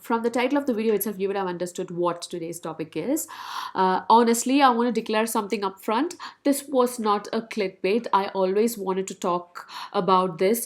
from the title of the video itself, you would have understood what today's topic is. Honestly, I want to declare something up front. This was not a clickbait. I always wanted to talk about this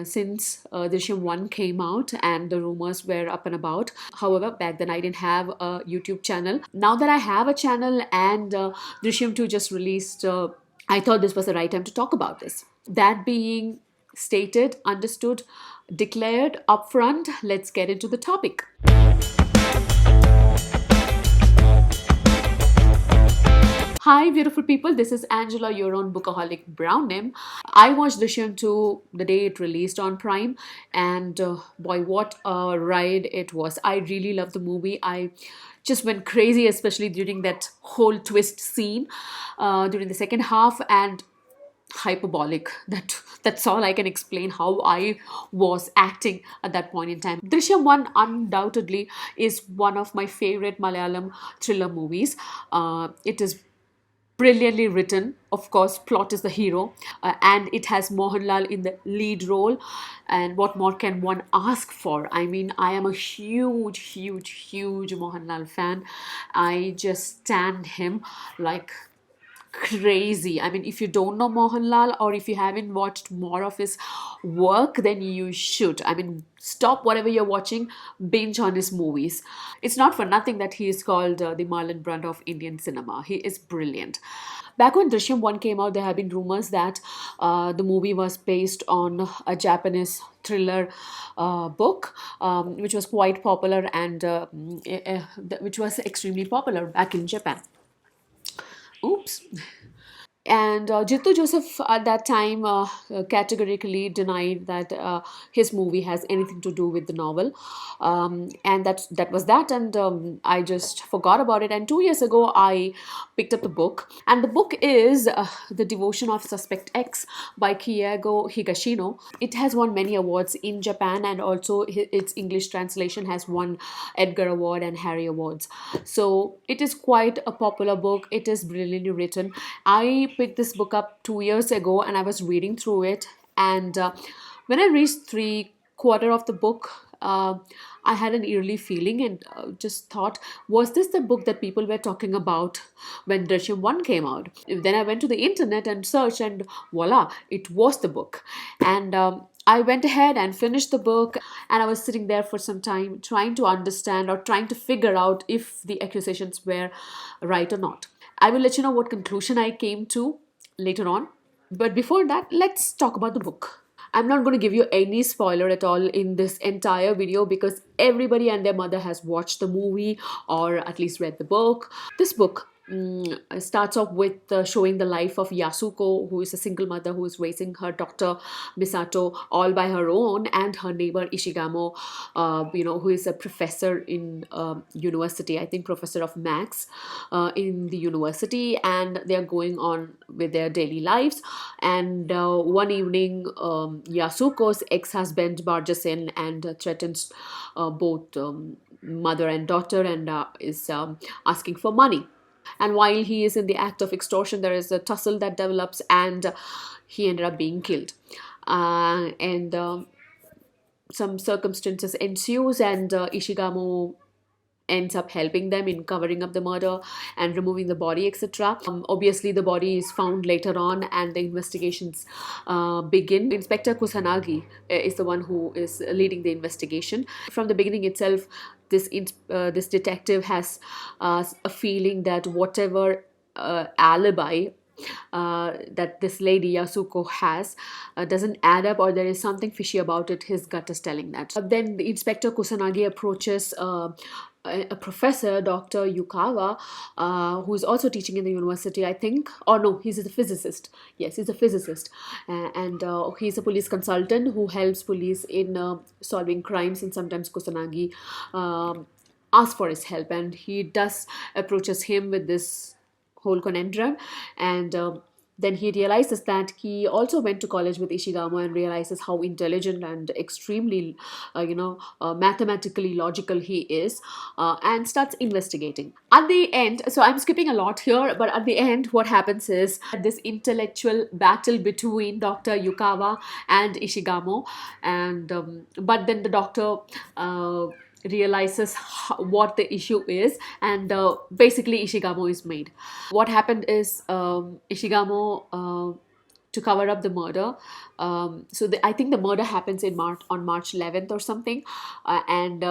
since Drishyam 1 came out and the rumors were up and about. However, back then I didn't have a YouTube channel. Now that I have a channel and Drishyam 2 just released, I thought this was the right time to talk about this. That being stated, understood, declared upfront, let's get into the topic. Hi, beautiful people. This is Angela, your own bookaholic brown name. I watched Drishyam 2 the day it released on Prime, and boy, what a ride it was. I really loved the movie. I just went crazy, especially during that whole twist scene during the second half, and hyperbolic. That's all I can explain how I was acting at that point in time. Drishyam 1 undoubtedly is one of my favorite Malayalam thriller movies. It is brilliantly written. Of course, plot is the hero, and it has Mohanlal in the lead role. And what more can one ask for? I mean, I am a huge Mohanlal fan. I just stand him like crazy. I mean, if you don't know Mohanlal or if you haven't watched more of his work, then you should. I mean, stop whatever you're watching, binge on his movies. It's not for nothing that he is called the Marlon Brando of Indian cinema. He is brilliant. Back when Drishyam 1 came out, there have been rumors that the movie was based on a Japanese thriller book, which was quite popular and which was extremely popular back in Japan. Oops. And Jittu Joseph at that time categorically denied that his movie has anything to do with the novel, and that was that. And I just forgot about it. And 2 years ago, I picked up the book, and the book is The Devotion of Suspect X by Kiyogo Higashino. It has won many awards in Japan, and also its English translation has won Edgar Award and Harry Awards. So it is quite a popular book. It is brilliantly written. I picked this book up 2 years ago and I was reading through it, and when I reached three-quarter of the book, I had an eerie feeling and just thought, was this the book that people were talking about when Drishyam 1 came out? Then I went to the internet and searched, and voila, it was the book. And I went ahead and finished the book, and I was sitting there for some time trying to understand or trying to figure out if the accusations were right or not. I will let you know what conclusion I came to later on. But before that, let's talk about the book. I'm not going to give you any spoiler at all in this entire video because everybody and their mother has watched the movie or at least read the book. This book starts off with showing the life of Yasuko, who is a single mother who is raising her daughter Misato all by her own, and her neighbor Ishigamo, who is a professor in university, I think professor of maths in the university, and they are going on with their daily lives. And one evening, Yasuko's ex-husband barges in and threatens both mother and daughter, and is asking for money. And while he is in the act of extortion, there is a tussle that develops, and he ended up being killed. And some circumstances ensues, and Ishigamo ends up helping them in covering up the murder and removing the body, etc. Obviously, the body is found later on, and the investigations begin. Inspector Kusanagi is the one who is leading the investigation. From the beginning itself, this detective has a feeling that whatever alibi that this lady Yasuko has doesn't add up, or there is something fishy about it. His gut is telling that. Then the Inspector Kusanagi approaches a professor, Dr. Yukawa, who is also teaching in the university, I think. Or no, he's a physicist. Yes, he's a physicist. And he's a police consultant who helps police in solving crimes, and sometimes Kusanagi asks for his help, and he does approaches him with this whole conundrum. And then he realizes that he also went to college with Ishigamo, and realizes how intelligent and extremely, mathematically logical he is, and starts investigating. At the end, so I'm skipping a lot here, but at the end, what happens is this intellectual battle between Dr. Yukawa and Ishigamo, and but then the doctor realizes what the issue is, and basically Ishigamo is made. What happened is, Ishigamo, to cover up the murder, I think the murder happens in March, on March 11th or something, and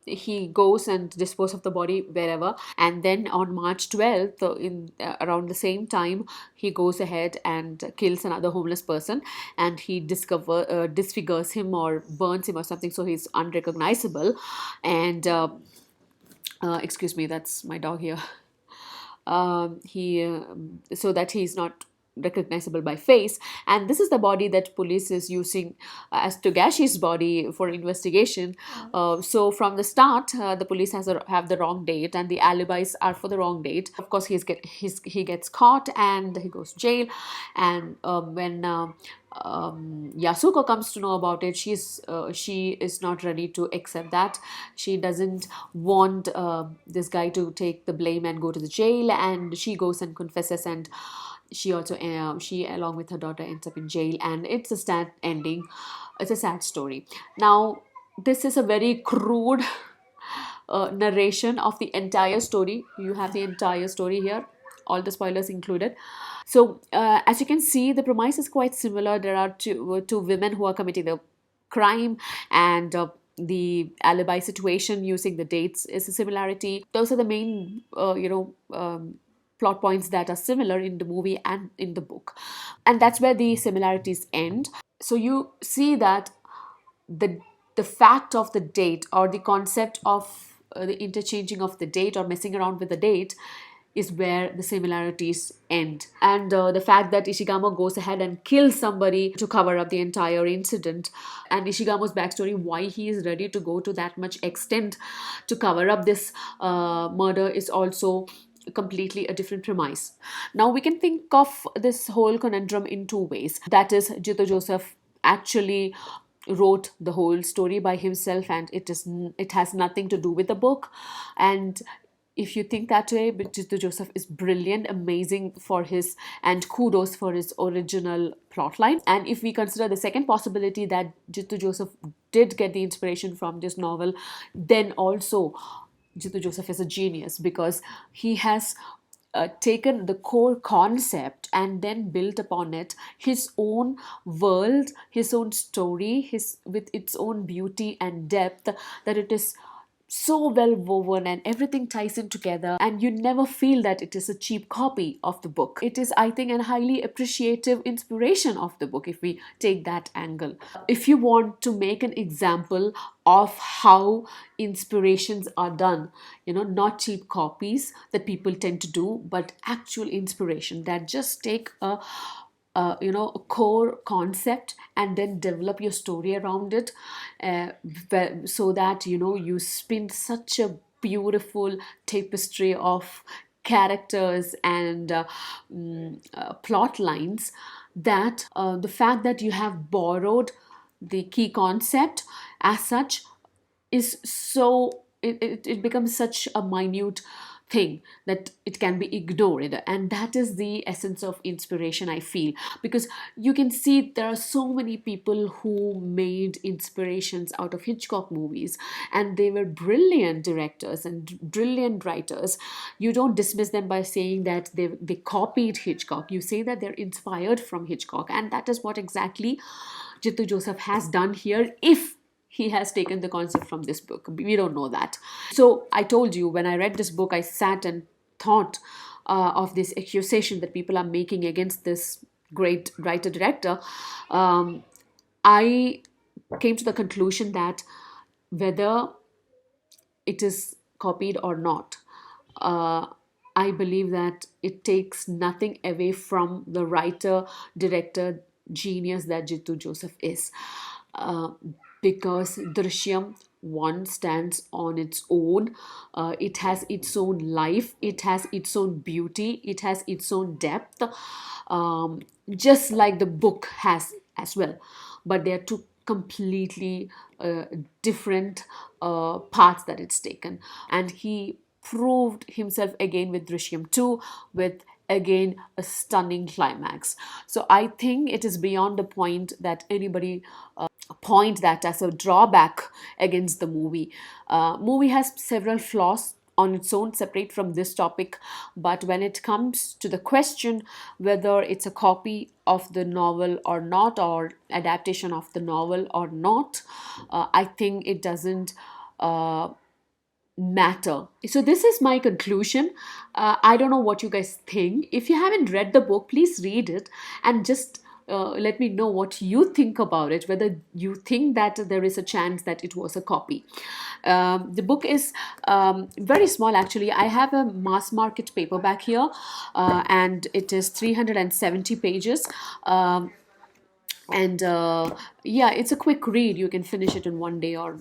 he goes and dispose of the body wherever, and then on March 12th, in around the same time, he goes ahead and kills another homeless person, and he disfigures him or burns him or something, so he's unrecognizable. And excuse me, that's my dog here. He So that he's not recognizable by face, and this is the body that police is using as Togashi's body for investigation. So from the start, the police have the wrong date, and the alibis are for the wrong date. Of course, he gets caught and he goes to jail, and when Yasuko comes to know about it, she is not ready to accept that. She doesn't want this guy to take the blame and go to the jail, and she goes and confesses, and she along with her daughter ends up in jail, and it's a sad ending. It's a sad story. Now, this is a very crude narration of the entire story. You have the entire story here, all the spoilers included. So, as you can see, the premise is quite similar. There are two women who are committing the crime, and the alibi situation using the dates is a similarity. Those are the main, plot points that are similar in the movie and in the book. And that's where the similarities end. So you see that the the fact of the date, or the concept of the interchanging of the date or messing around with the date, is where the similarities end. And the fact that Ishigamo goes ahead and kills somebody to cover up the entire incident, and Ishigamo's backstory, why he is ready to go to that much extent to cover up this murder, is also completely a different premise. Now we can think of this whole conundrum in two ways. That is, Jito Joseph actually wrote the whole story by himself, and it has nothing to do with the book. And if you think that way, but Jito Joseph is brilliant, amazing for his, and kudos for his original plotline. And if we consider the second possibility, that Jito Joseph did get the inspiration from this novel, then also Jito Joseph is a genius, because he has taken the core concept and then built upon it his own world, his own story, his with its own beauty and depth, that it is so well woven and everything ties in together, and you never feel that it is a cheap copy of the book. It is, I think, a highly appreciative inspiration of the book, if we take that angle. If you want to make an example of how inspirations are done, not cheap copies that people tend to do, but actual inspiration that just take a core concept and then develop your story around it, so that you spin such a beautiful tapestry of characters and plot lines, that the fact that you have borrowed the key concept as such is so it becomes such a minute thing that it can be ignored. And that is the essence of inspiration, I feel, because you can see there are so many people who made inspirations out of Hitchcock movies, and they were brilliant directors and brilliant writers. You don't dismiss them by saying that they copied Hitchcock. You say that they're inspired from Hitchcock, and that is what exactly Jittu Joseph has done here, if he has taken the concept from this book. We don't know that. So I told you, when I read this book, I sat and thought of this accusation that people are making against this great writer director. I came to the conclusion that whether it is copied or not, I believe that it takes nothing away from the writer director genius that Jittu Joseph is. Because Drishyam 1 stands on its own. It has its own life, it has its own beauty, it has its own depth, just like the book has as well. But they are two completely different paths that it's taken. And he proved himself again with Drishyam 2, with again a stunning climax. So I think it is beyond the point that anybody point that as a drawback against the movie. Movie has several flaws on its own, separate from this topic, but when it comes to the question whether it's a copy of the novel or not, or adaptation of the novel or not, I think it doesn't uh, matter. So this is my conclusion. I don't know what you guys think. If you haven't read the book, please read it and just let me know what you think about it, whether you think that there is a chance that it was a copy. The book is very small actually. I have a mass market paperback here, and it is 370 pages. And Yeah, it's a quick read. You can finish it in one day or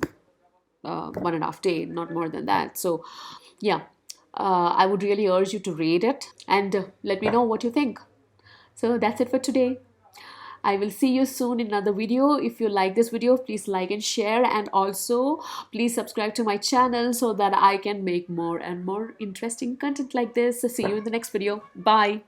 1.5 day, not more than that. So, yeah, I would really urge you to read it and let me know what you think. So, that's it for today. I will see you soon in another video. If you like this video, please like and share, and also please subscribe to my channel so that I can make more and more interesting content like this. See you in the next video. Bye.